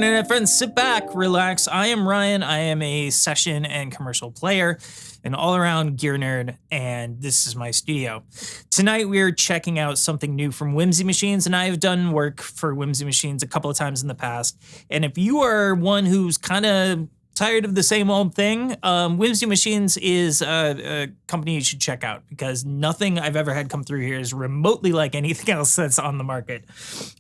internet friends, sit back, relax. I am Ryan. I am a session and commercial player, an all-around gear nerd, and this is my studio. Tonight we are checking out something new from Whimsy Machines, and I have done work for Whimsy Machines a couple of times in the past. And if you are one who's kind of tired of the same old thing, Whimsy Machines is a company you should check out because nothing I've ever had come through here is remotely like anything else that's on the market.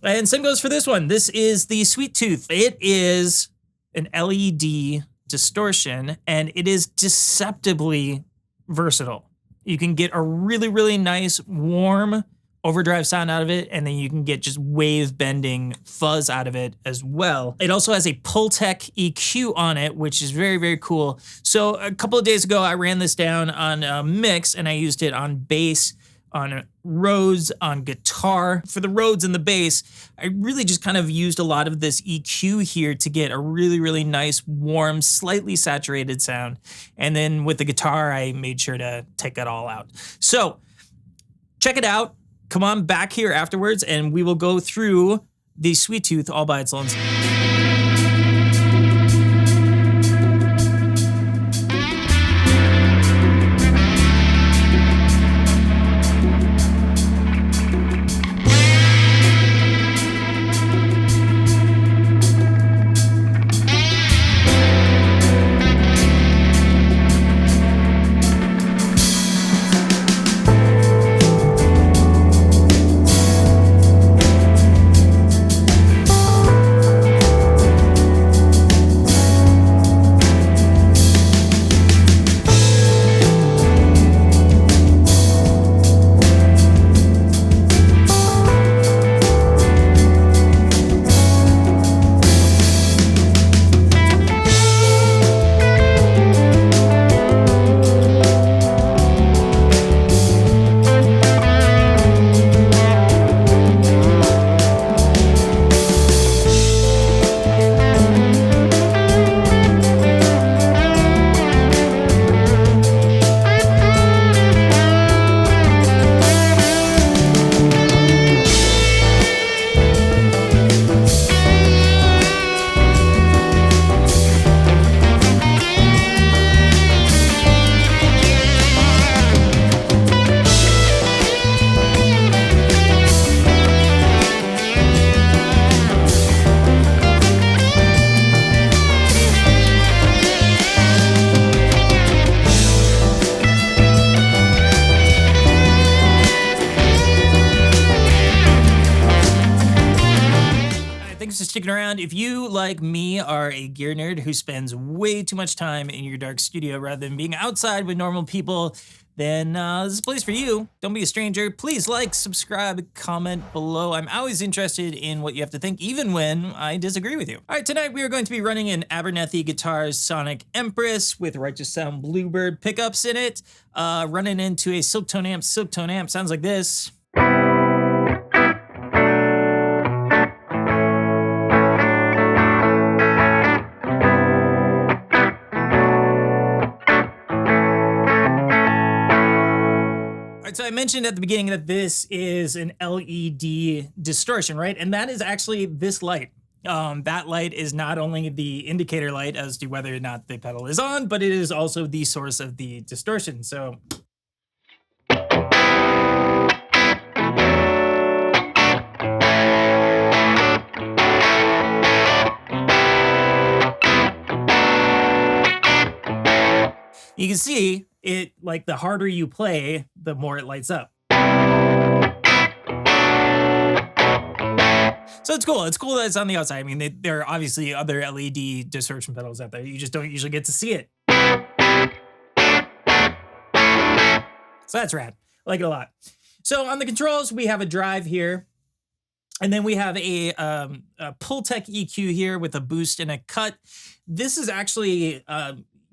And same goes for this one. This is the Sweet Tooth. It is an LED distortion, and it is deceptively versatile. You can get a really, really nice, warm overdrive sound out of it, and then you can get just wave bending fuzz out of it as well. It also has a Pultec EQ on it, which is very, very cool. So a couple of days ago, I ran this down on a mix, and I used it on bass, on Rhodes, on guitar. For the Rhodes and the bass, I really just kind of used a lot of this EQ here to get a really, really nice, warm, slightly saturated sound. And then with the guitar, I made sure to take that all out. So check it out. Come on back here afterwards, and we will go through the Sweet Tooth all by its lonesome. Thanks for sticking around. If you, like me, are a gear nerd who spends way too much time in your dark studio rather than being outside with normal people, then this is a place for you. Don't be a stranger. Please like, subscribe, comment below. I'm always interested in what you have to think, even when I disagree with you. All right, tonight we are going to be running an Abernathy Guitars Sonic Empress with Righteous Sound Bluebird pickups in it, running into a Silktone amp. Silktone amp sounds like this. So I mentioned at the beginning that this is an LED distortion, right? And that is actually this light. That light is not only the indicator light as to whether or not the pedal is on, but it is also the source of the distortion. So you can see it, like the harder you play, the more it lights up. So it's cool. It's cool that it's on the outside. I mean, there are obviously other LED distortion pedals out there. You just don't usually get to see it. So that's rad. I like it a lot. So on the controls, we have a drive here. And then we have a Pultec EQ here with a boost and a cut. This is actually...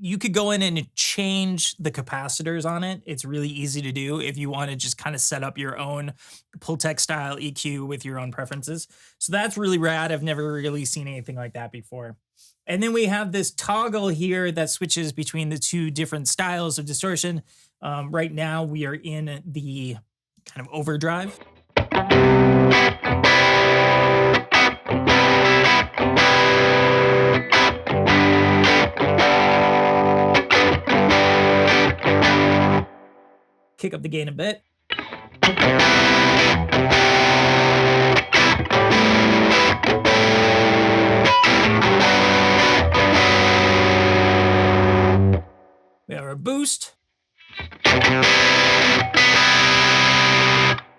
you could go in and change the capacitors on it. It's really easy to do if you want to just kind of set up your own Pultec style EQ with your own preferences. So that's really rad. I've never really seen anything like that before. And then we have this toggle here that switches between the two different styles of distortion. Right now we are in the kind of overdrive. kick up the gain a bit. We have our boost.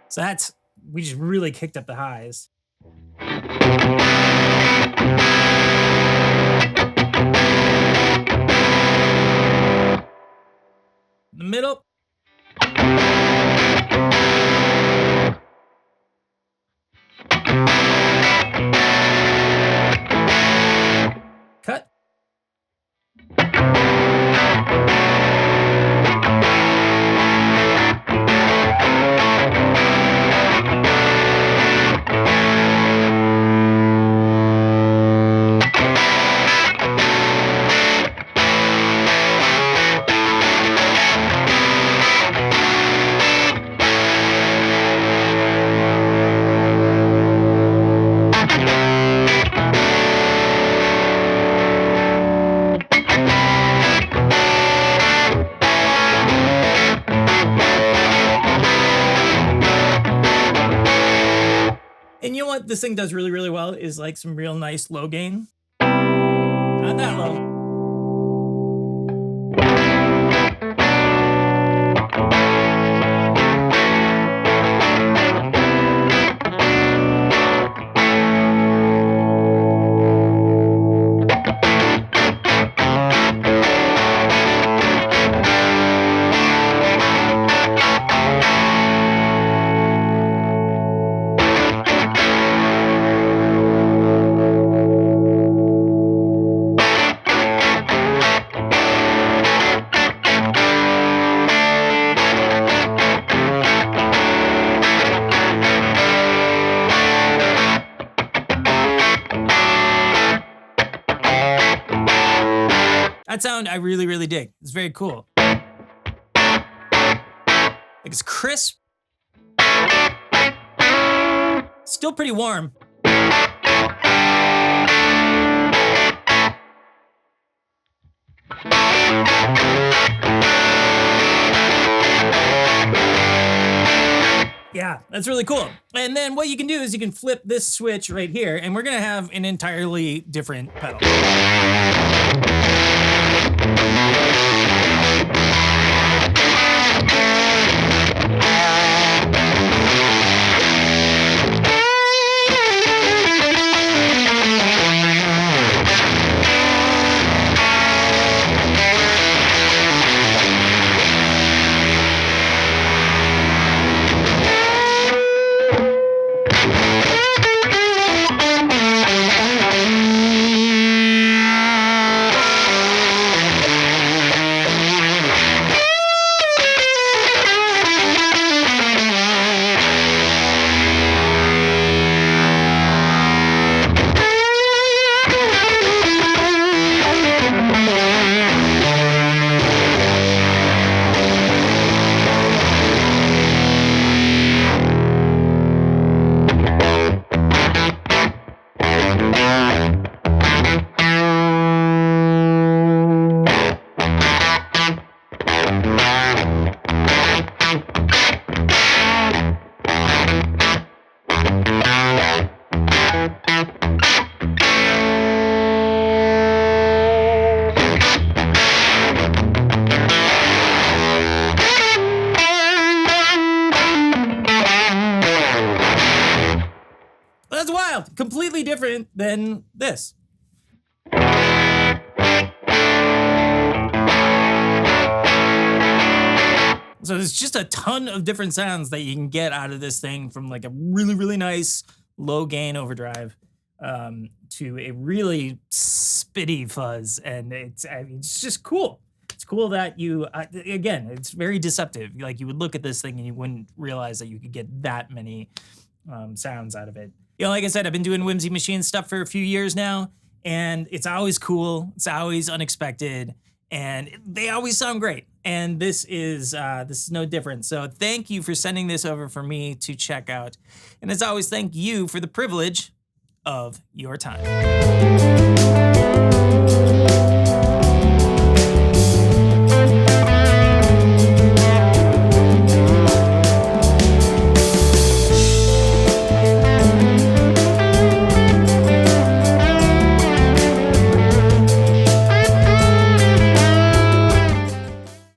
So we just really kicked up the highs. The middle. Cut. And you know what this thing does really, really well is like some real nice low gain. Not that low. That sound I really, really dig. It's very cool. Like it's crisp. Still pretty warm. Yeah, that's really cool. And then what you can do is you can flip this switch right here, and we're gonna have an entirely different pedal. That's wild. Completely different than this. So there's just a ton of different sounds that you can get out of this thing, from like a really, really nice low gain overdrive to a really spitty fuzz. And it's just cool. It's cool that you, again, it's very deceptive. Like you would look at this thing and you wouldn't realize that you could get that many sounds out of it. You know, like I said, I've been doing Whimsy machine stuff for a few years now, and it's always cool. It's always unexpected, and they always sound great. And this is no different. So thank you for sending this over for me to check out. And as always, thank you for the privilege of your time.